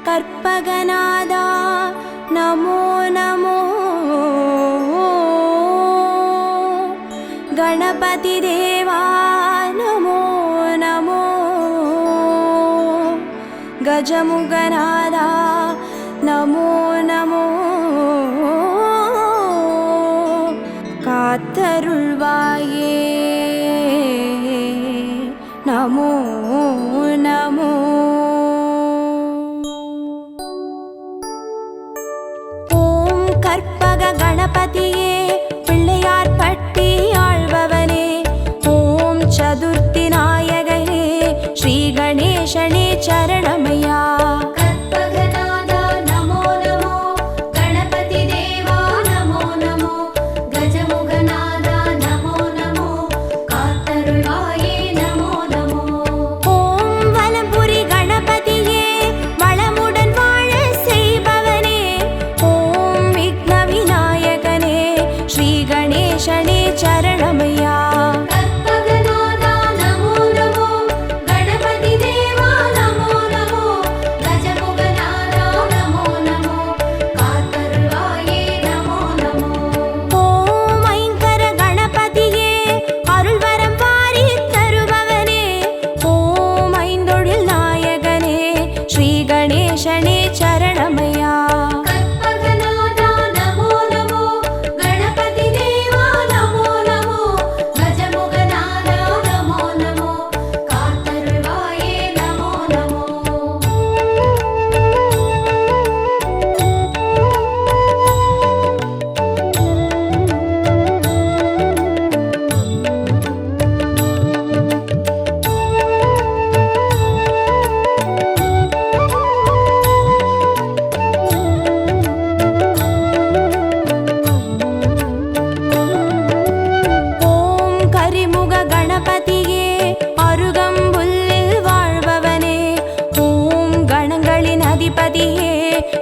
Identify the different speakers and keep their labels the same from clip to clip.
Speaker 1: கற்பகநாதா நமோ நமோ, கணபதி தேவா நமோ நமோ, கஜமுகநாதா நமோ நமோ, காத்தருள்வாயே நமோ நமோ. ஓம் கற்பக கணபதியே பிள்ளையார் பட்டி ஆள்பவனே, ஓம் சதுர்த்தி நாயகனே ஸ்ரீ கணேசனே சரணமையா.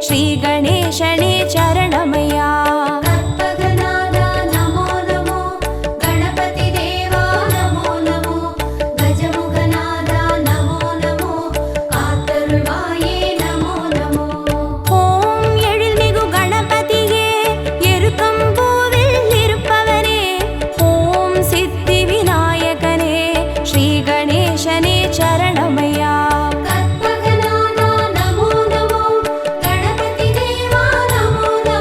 Speaker 1: ஸ்ரீ கணேசனே சரணமையா. கற்பகநாதா நமோ நமோ, கணபதி தேவா நமோ நமோ, கஜமுகநாதா நமோ நமோ, காத்தருள்வாயே நமோ நமோ. ஓம் எழில்மிகு கணபதியே எருக்கம்பூவில் இருப்பவனே, ஓம் சித்தி விநாயகனே ஸ்ரீ கணேசனே சரணமையா. கற்பகநாதா நமோ நமோ, கணபதி தேவா நமோ நமோ,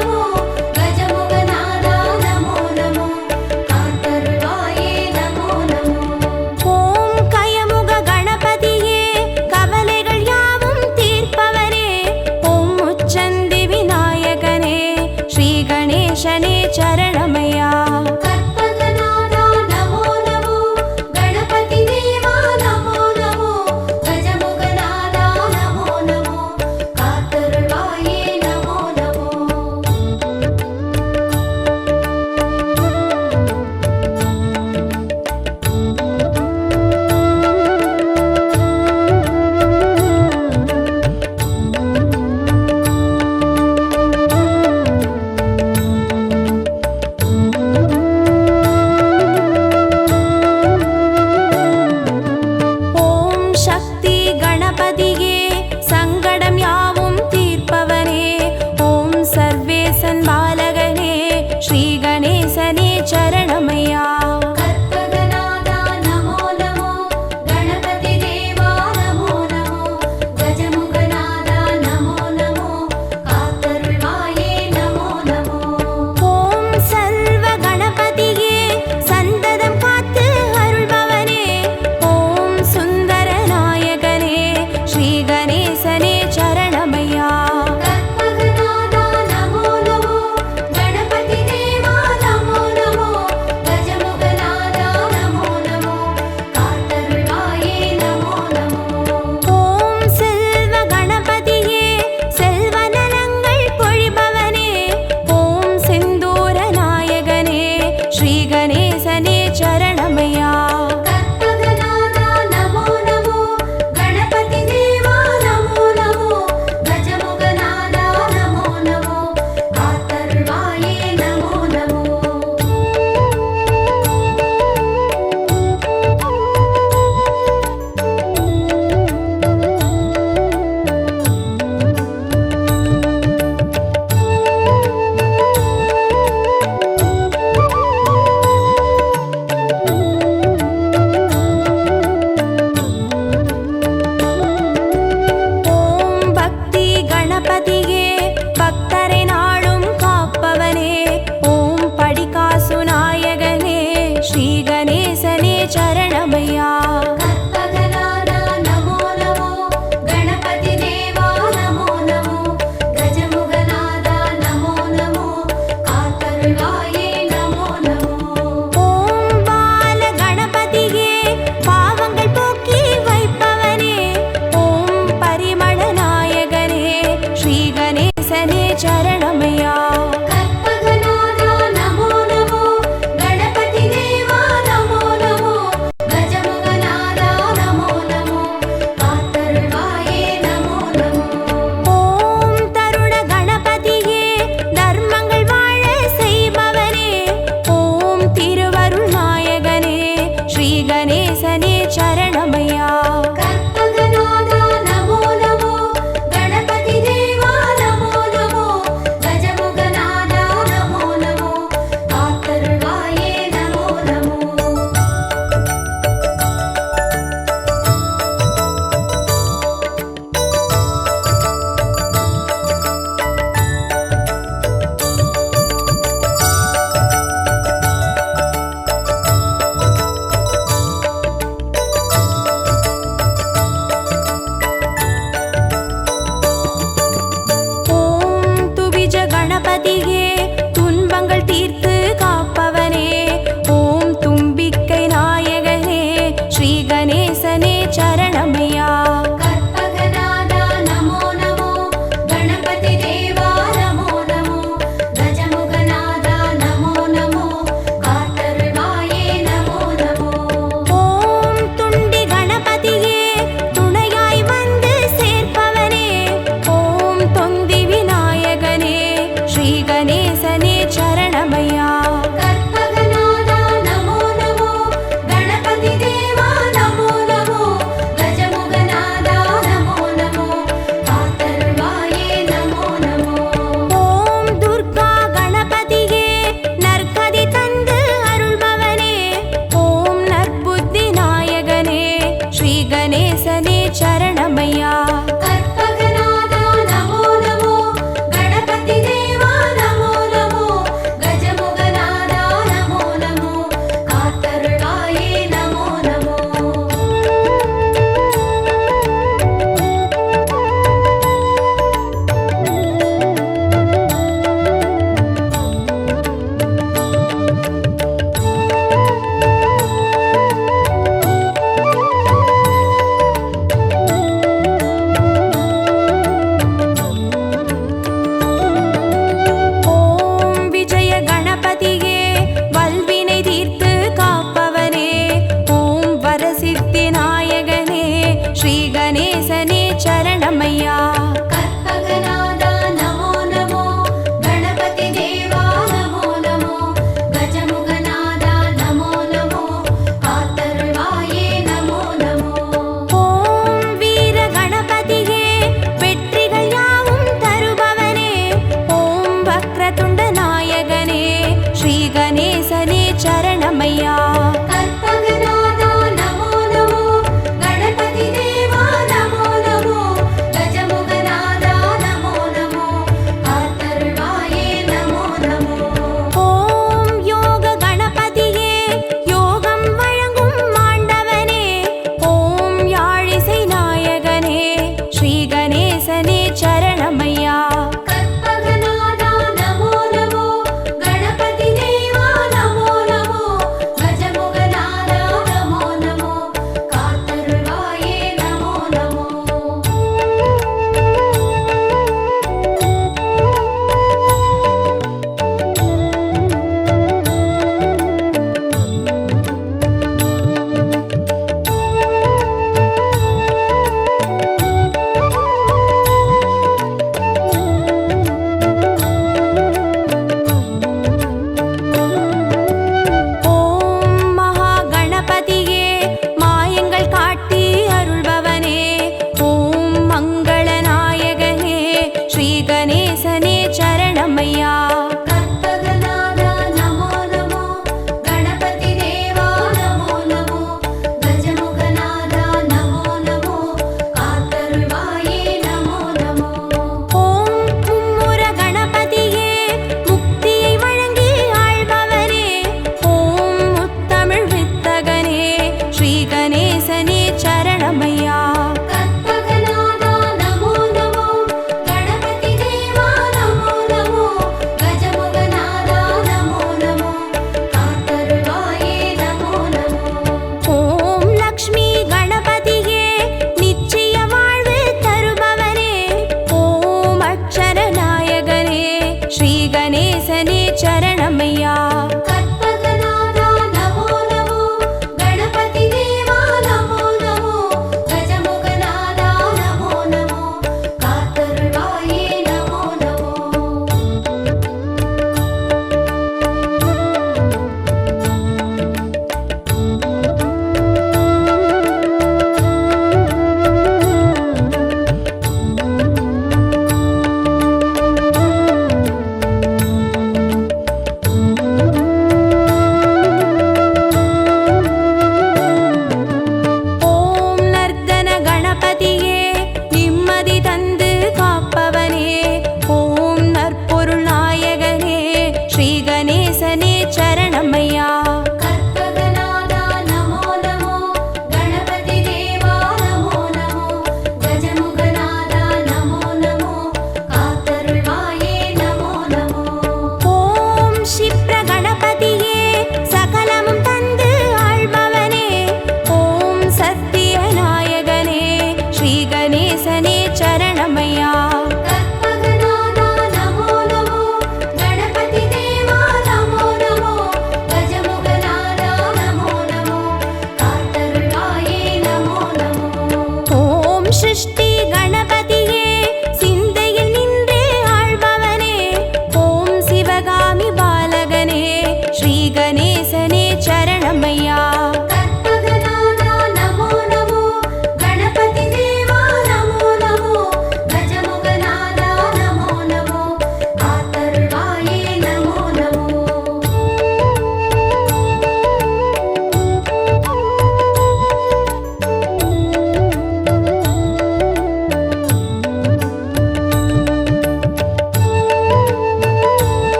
Speaker 1: கணேசனே சரணமையா.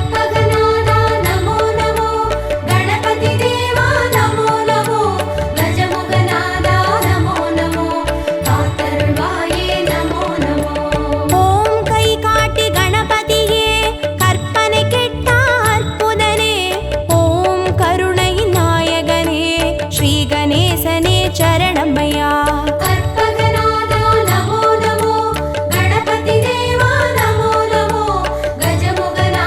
Speaker 1: கற்பகநாதா நமோ நமோ, கணபதி தேவா நமோ நமோ, கஜமுகநாதா நமோ நமோ, காத்தருள்வாயே நமோ நமோ.
Speaker 2: கற்பகநாதா நமோ நமோ, கணபதி தேவா நமோ நமோ, கஜமுகநாதா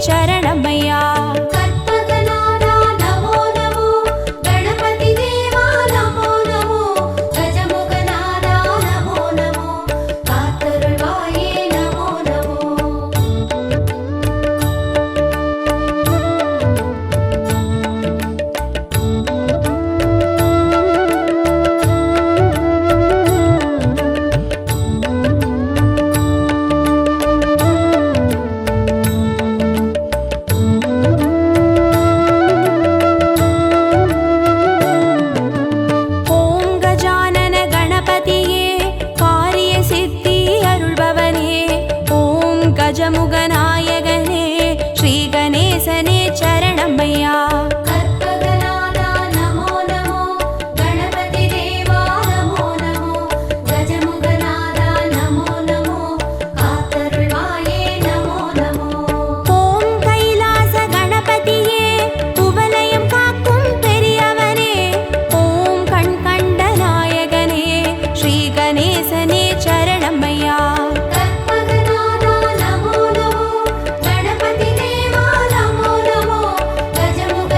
Speaker 2: சரணமையா.
Speaker 1: கற்பகநாதா நமோ நமோ, கணபதி தேவா நமோ நமோ, கஜமுகநாதா நமோ நமோ, காத்தருள்வாயே நமோ நமோ.
Speaker 2: ஓம் கஜானன கணபதியே காரிய சித்தி அருள்பவனே. ஓம் கஜமுகநாயகனே ஸ்ரீ கணேசனே சரணமையா.
Speaker 1: கற்பகநாதா நமோ நமோ, கணபதி தேவா நமோ நமோ, கஜமுகநாதா நமோ நமோ, காத்தருள்வாயே நமோ நமோ.
Speaker 2: ஓம் கைலாச கணபதியே குவலயம் காக்கும் பெரியவனே. ஓம் கண் கண்ட நாயகனே ஸ்ரீ கணேசனே சரணமையா.
Speaker 1: கற்பகநாதா நமோ நமோ, கணபதி தேவா நமோ நமோ, கஜமுகநாதா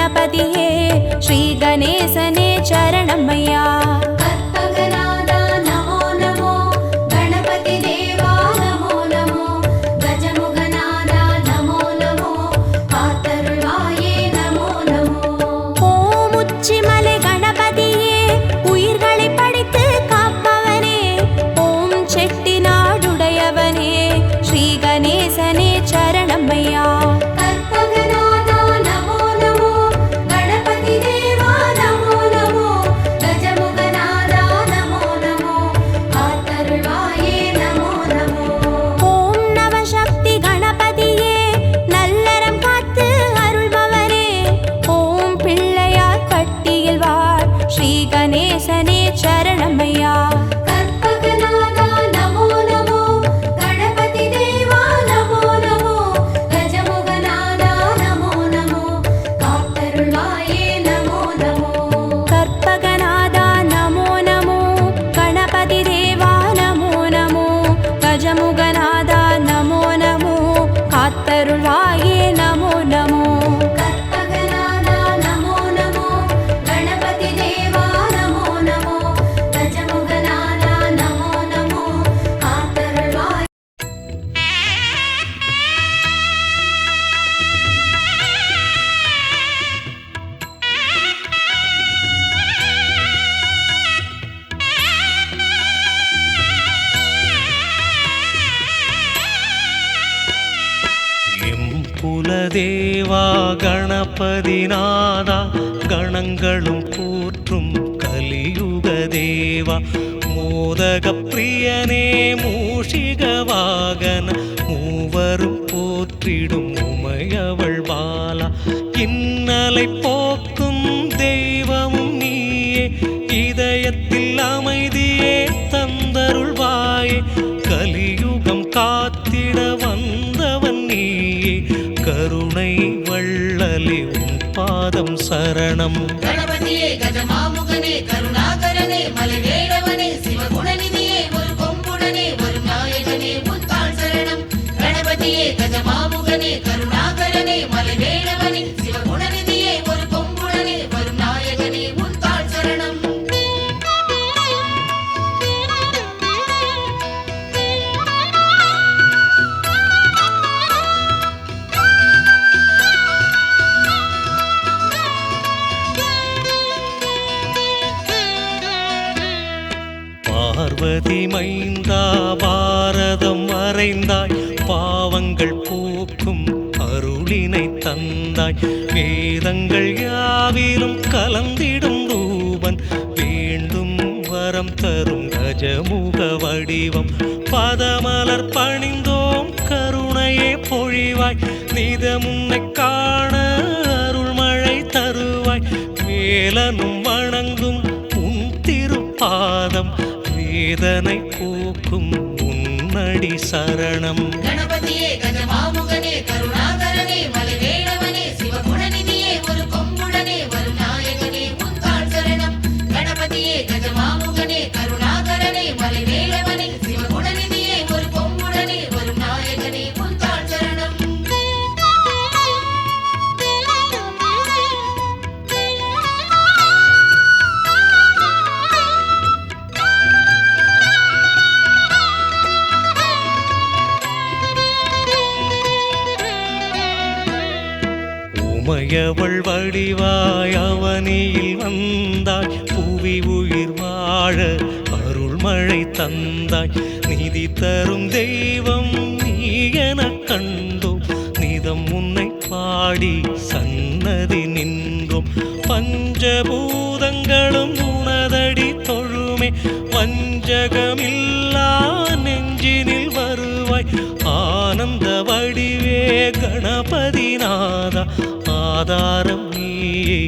Speaker 2: गणपतिये श्री गणेशने चरणमय्या
Speaker 1: கற்பகநாதா நமோ நமோ கணபதி தேவா நமோ நமோ கஜமுகநாதா நமோ நமோ காத்தருள்வாயே நமோ நமோ
Speaker 2: ஓம் உச்சிமலை கணபதியே உயிர்களை படைத்து காப்பவனே ஓம் செட்டிநாடுடையவனே ஸ்ரீ கணேசனே சரணமய்யா
Speaker 1: கற்பகநாதா நமோ நமோ கணபதி தேவா நமோ நமோ கஜமுகநாதா நமோ நமோ காத்தருள்வாயே நமோ நமோ
Speaker 2: ஓம் நவசக்தி கணபதியே நல்லறம் காத்து அருள்பவரே ஓம் பிள்ளையார் பட்டியில் வாழ் ஸ்ரீ கணேசனே சரணமய்யா
Speaker 1: கற்பகநாதா நமோ நமோ கணபதி தேவா நமோ நமோ கஜமுகநாதா நமோ நமோ காத்தருள்வாயே நமோ நமோ
Speaker 2: கற்பகநாதா நமோ நமோ கணபதி தேவா நமோ நமோ கஜமுகநாதா நமோ நமோ காத்தருள்வாயே நமோ நமோ
Speaker 1: கற்பகநாதா நமோ நமோ கணபதி தேவா நமோ நமோ கஜமுகநாதா நமோ நமோ காத்தருள்வாயே
Speaker 3: குலதேவா கணபதிநாதா கணங்களும் போற்றும் கலியுக தேவா மோதக பிரியனே மூஷிக வாகன மூவரும் போற்றிடும் உமையவள் பாலா இன்னலை போக்கும் தெய்வமும் நீயே இதயத்தில் அமைதியே தந்தருள்வாயே கலியுகம் காத்திட வந்தவன் நீயே கருணை வள்ளலே உன் பாதம் சரணம்
Speaker 4: கணபதியே கஜமாமுகனே கருணாகரனே மலைவேடவனே சிவகுணநிதியே ஒரு கொம்புடனே ஒரு நாயகனே முத்தாள் சரணம் கணபதியே கஜமாமுகனே கருணாகரனே மலைவேடவனே சிவகுணநிதியே ஒரு கொம்புடனே ஒரு நாயகனே முத்தாள் சரணம்
Speaker 3: பார்வதி மைந்தா பாரதம் வரைந்தாய் பாவங்கள் போக்கும் அருளினை தந்தாய் வேதங்கள் யாவிலும் கலந்திடும் ரூபன் வேண்டும் வரம் தரும் கஜமுக வடிவம் பதமலர் பணிந்தோம் கருணையே பொழிவாய் நிதமுன்னை காண அருள்மழை தருவாய் வேலனும் வணங்கும் உன் திருப்பாதம் வேதனை போக்கும் உன்னடி சரணம்
Speaker 4: கணபதியே கஜமாமுகனே கருணாகரனே மலைவேடவனே சிவகுணநிதியே ஒரு கொம்புடனே ஒரு நாயகனே முத்தாள் சரணம் கணபதியே கஜமாமுகனே கருணாகரனே மலைவேடவனே சிவகுணநிதியே ஒரு கொம்புடனே ஒரு நாயகனே முத்தாள் சரணம்
Speaker 3: உமையவள் வடிவாய் அவனியில் வந்தாய் புவி உயிர் வாழ அருள்மழை தந்தாய் நிதி தரும் தெய்வம் நீ எனக் கண்டோம் நிதம் உன்னை பாடி சன்னதி நின்றோம் பஞ்சபூதங்களும் உனதடி தொழுமே வஞ்சகமில்லா நெஞ்சினில் வருவாய் ஆனந்த வடிவே கணபதிநாதா ஆதாரம் நீயே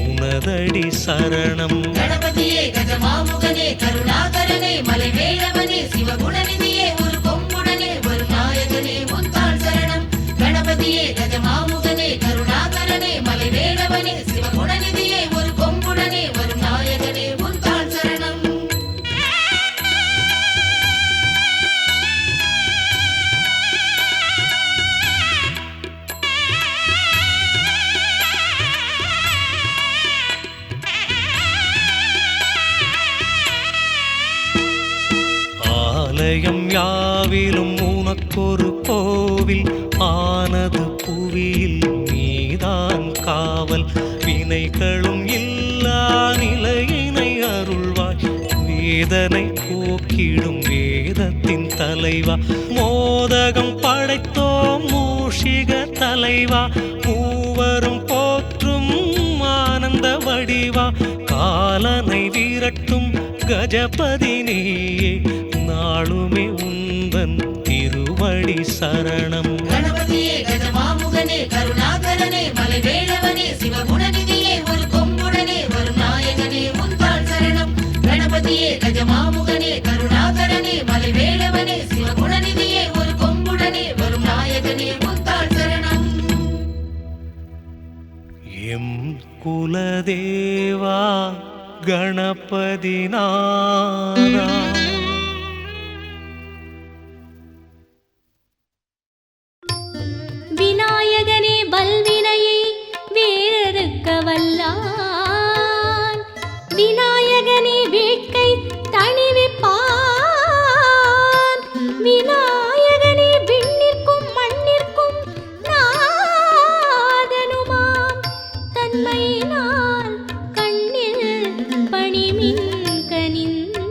Speaker 3: உனதடி சரணம்
Speaker 4: கணபதியே கஜமாமுகனே கருணாகரனே மலைவேடவனே சிவகுணநிதியே ஒரு கொம்புடனே ஒரு நாயகனே முத்தாள் சரணம் கணபதியே கஜமாமுகனே கருணாகரனே மலைவேடவனே சிவகுணநிதியே ஒரு கொம்புடனே ஒரு நாயகனே முத்தாள் சரணம்
Speaker 3: நாவிலும் உனக்கொரு கோவில் ஆனது புவியில் நீதான் காவல் வினைகளும் இல்லா நிலையினை அருள்வாய் வேதனை போக்கிடும் வேதத்தின் தலைவா மோதகம் படைத்தோம் மூஷிக தலைவா மூவரும் போற்றும் ஆனந்த வடிவா காலனை விரட்டும் கஜபதி நீயே நாளுமே உந்தன் திருவடி சரணம்
Speaker 4: கணபதியே கஜமாமுகனே கருணாகரனே மலைவேளவனே சிவகுணநிதியே ஒரு கொம்புடனே வரும் நாயகனே உந்தாள் சரணம் கணபதியே கஜமாமுகனே கருணாகரனே மலைவேளவனே சிவகுணநிதியே ஒரு கொம்புடனே வரும் நாயகனே உந்தாள் சரணம்
Speaker 3: எம் குலதேவா கணபதி நாதா
Speaker 2: விநாயகனே வல்வினையை வேறறுக்க வல்லான் விநாயகனே வேட்கை தணிவிப்பான் விநாயகனே விண்ணிற்கும் மண்ணிற்கும் நாதனுமாம் தன்மையினால் கண்ணில் பணிமின் கனிந்து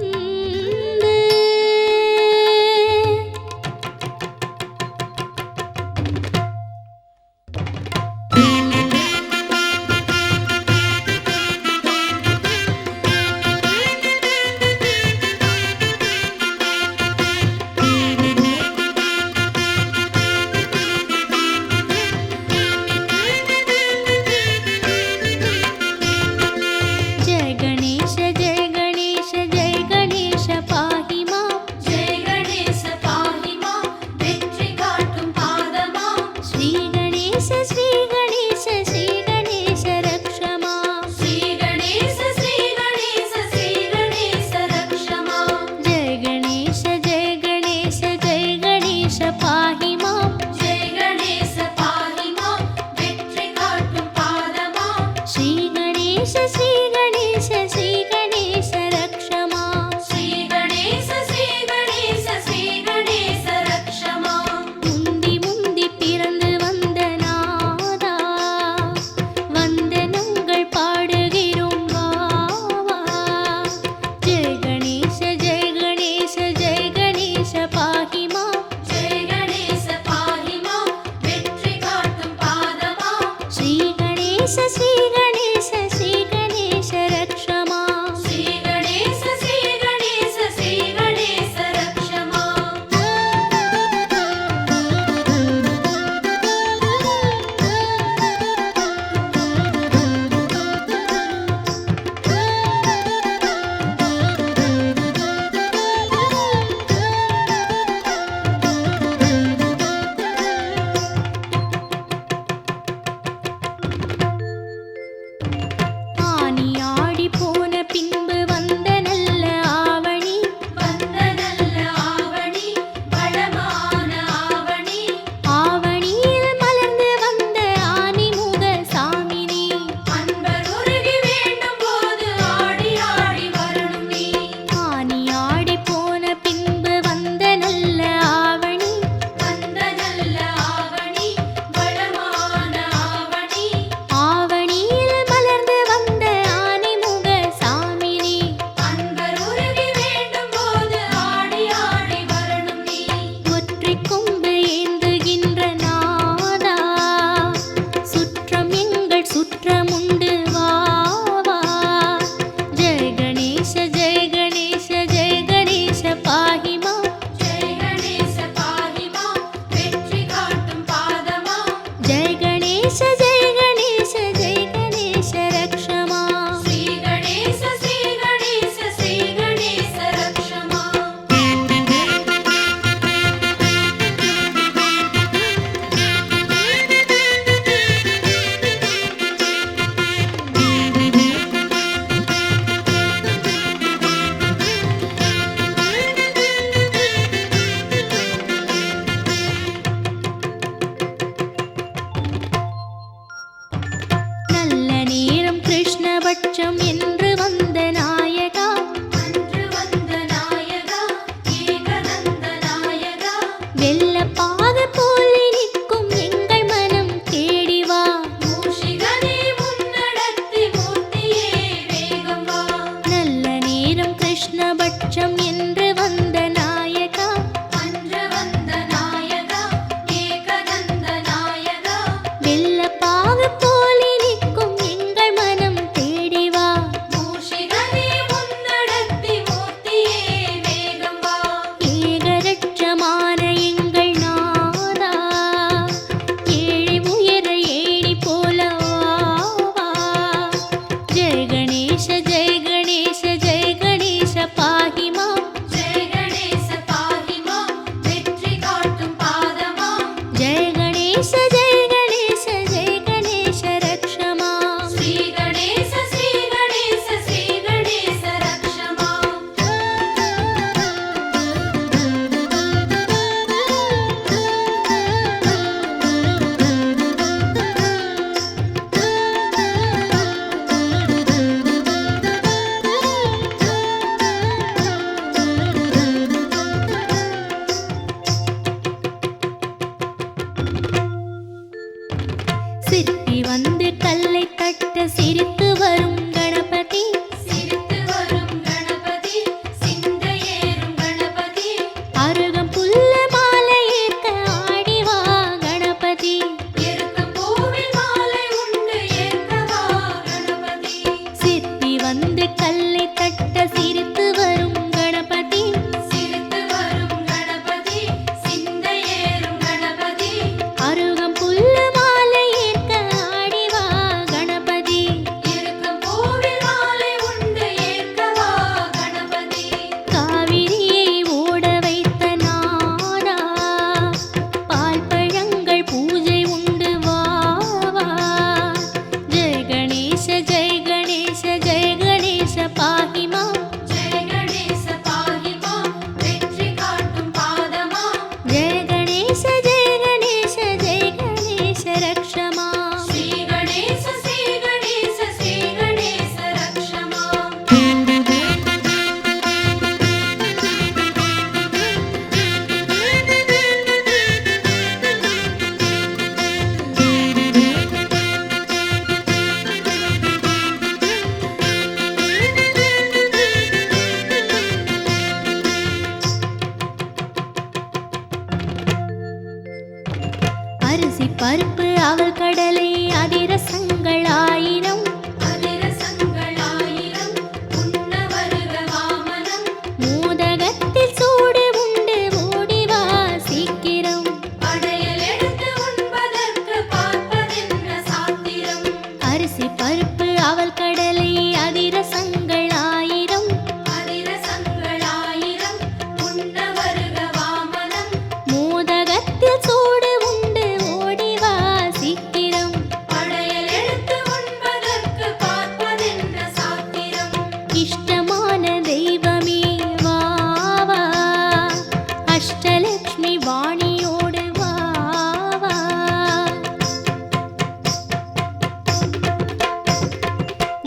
Speaker 2: வெள்ளப்பாக போல் நிற்கும் எங்கள் மனம் தேடி வா.
Speaker 1: மூஷிகனே முன்னடர்த்தி மூர்த்தியே வேகம் வா.
Speaker 2: நல்ல நேரம் கிருஷ்ணபட்சம் என்று வந்த நாயகா.
Speaker 1: அன்று வந்த நாயகா ஏகநந்த நாயகா.
Speaker 2: வெள்ளப்பாக போல் நிற்கும் எங்கள் மனம் தேடி வா.
Speaker 1: மூஷிகனே முன்னடர்த்தி மூர்த்தியே வேகம் வா.
Speaker 2: ஏகரட்சமான எங்கள் நாதா, ஏழை உயர ஏணி போல வா. ஜெய கணேச ஜெய கணேச ஜெய கணேச பாஹி மாம்.
Speaker 1: ஜெய கணேச பாஹி மாம். வெற்றி காட்டும் பாதமாம்.
Speaker 2: ஜெய கணேச ஜெய கணேச ஜெய கணேச ரக்ஷ மாம்.
Speaker 1: ஸ்ரீ கணேச ஸ்ரீ கணேச ஸ்ரீ கணேச ரக்ஷ மாம்.
Speaker 2: சிற்பி வந்து கல்லை தட்ட சிரித்து வரும் கணபதி.
Speaker 1: சிரித்து வரும் கணபதி. சிந்தையேறும் கணபதி.
Speaker 2: அருகம் புல்ல மாலை ஏற்க ஆடி வா கணபதி.
Speaker 1: இருக்கும் பூவில் மாலை உண்டு ஏற்கவா கணபதி.
Speaker 2: சிற்பி வந்து கல்லை தட்ட சிரித்து வரும் கணபதி.
Speaker 1: சிரித்து வரும் கணபதி. சிந்தையேறும் கணபதி.
Speaker 2: அருகம் புல்ல மாலை ஏற்க ஆடி வா கணபதி.
Speaker 1: இருக்கும் பூவில் மாலை உண்டு ஏற்கவா கணபதி.
Speaker 2: காவிரியை ஓட வைத்த நானா, பால் பழங்கள் பூஜை உண்டு வா வா. ஜெய கணேச ஜெய கணேச ஜெய கணேச பாஹி மாம்.
Speaker 1: ஜெய கணேச பாஹி மாம். வெற்றி காட்டும் பாதமாம்.
Speaker 2: ஜெய கணேச ஜெய கணேச ஜெய கணேச ரக்ஷ மாம்.
Speaker 1: ஸ்ரீ கணேச ஸ்ரீ கணேச ஸ்ரீ கணேச ரக்ஷ மாம்.
Speaker 2: அரிசி பருப்பு அவல் கடலை அதிரசங்கள் ஆயிரம்.
Speaker 1: அதிரசங்கள் ஆயிரம். உண்ண வருக வாமனம்.
Speaker 2: மோதகத்தில் சூடு உண்டு ஓடி வா சீக்கிரம்.
Speaker 1: படையல் எடுத்து உண்பதற்கு பார்ப்பதென்ன சாத்திரம்.
Speaker 2: அரிசி பருப்பு அவல் கடலை அதிரசங்கள் ஆயிரம்.
Speaker 1: அதிரசங்கள் ஆயிரம். உண்ண வருக வாமனம்.
Speaker 2: மோதகத்தில் சூடு உண்டு ஓடி வா சீக்கிரம்.
Speaker 1: படையல் எடுத்து உண்பதற்கு பார்ப்பதென்ன சாத்திரம்.
Speaker 2: இஷ்டமான தெய்வமே வா வா. அஷ்டலக்ஷ்மி வாணியோடு வா வா.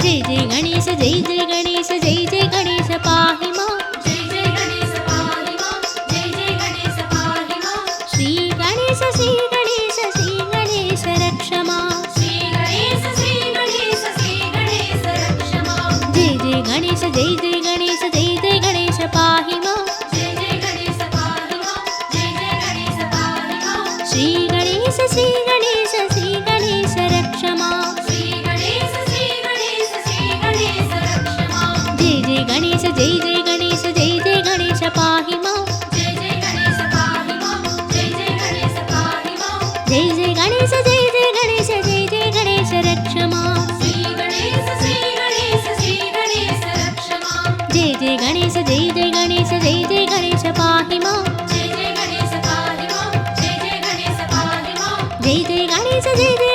Speaker 2: ஜெய ஜெய கணேச ஜெய ஜெய கணேச ஜெய ஜெய கணேச பாஹி மாம்.
Speaker 1: ஜெய ஜெய கணேச பாஹி மாம். ஜெய ஜெய கணேச பாஹி மாம்.
Speaker 2: ஸ்ரீ கணேச ஸ்ரீ கணேச ஸ்ரீ கணேச ரக்ஷ மாம்.
Speaker 1: ஸ்ரீ கணேச ஸ்ரீ கணேச ஸ்ரீ கணேச ரக்ஷ மாம்.
Speaker 2: ஜெய ஜெய கணேச ஜெய ஜெய கணேச ஜெய ஜெய கணேச பாஹி மாம்.
Speaker 1: ஜெய ஜெய கணேச பாஹி மாம். ஜெய ஜெய கணேச பாஹி மாம்.
Speaker 2: ஸ்ரீ கணேச ஸ்ரீ கணேச ஸ்ரீ கணேச ரக்ஷ மாம்.
Speaker 1: ஸ்ரீ கணேச ஸ்ரீ கணேச ஸ்ரீ கணேச ரக்ஷ மாம்.
Speaker 2: ஜெய ஜெய கணேச ஜெய ஜெய கணேச ஜெய ஜெய கணேச பாஹி மாம்.
Speaker 1: ஜெய ஜெய கணேச பாஹி மாம். ஜெய ஜெய கணேச பாஹி மாம்.
Speaker 2: ஜெய ஜெய கணேச ஜெய ஜெய கணேச ஜெய ஜெய கணேச ரக்ஷ மாம்.
Speaker 1: ஸ்ரீ கணேச ஸ்ரீ கணேச ஸ்ரீ கணேச ரக்ஷ மாம்.
Speaker 2: ஜெய ஜெய கணேச ஜெய ஜெய கணேச ஜெய ஜெய கணேச பாஹி மாம்.
Speaker 1: ஜெய ஜெய கணேச பாஹி மாம். ஜெய ஜெய கணேச பாஹி மாம்.
Speaker 2: ஜெய ஜெய கணேச ஜெய ஜெய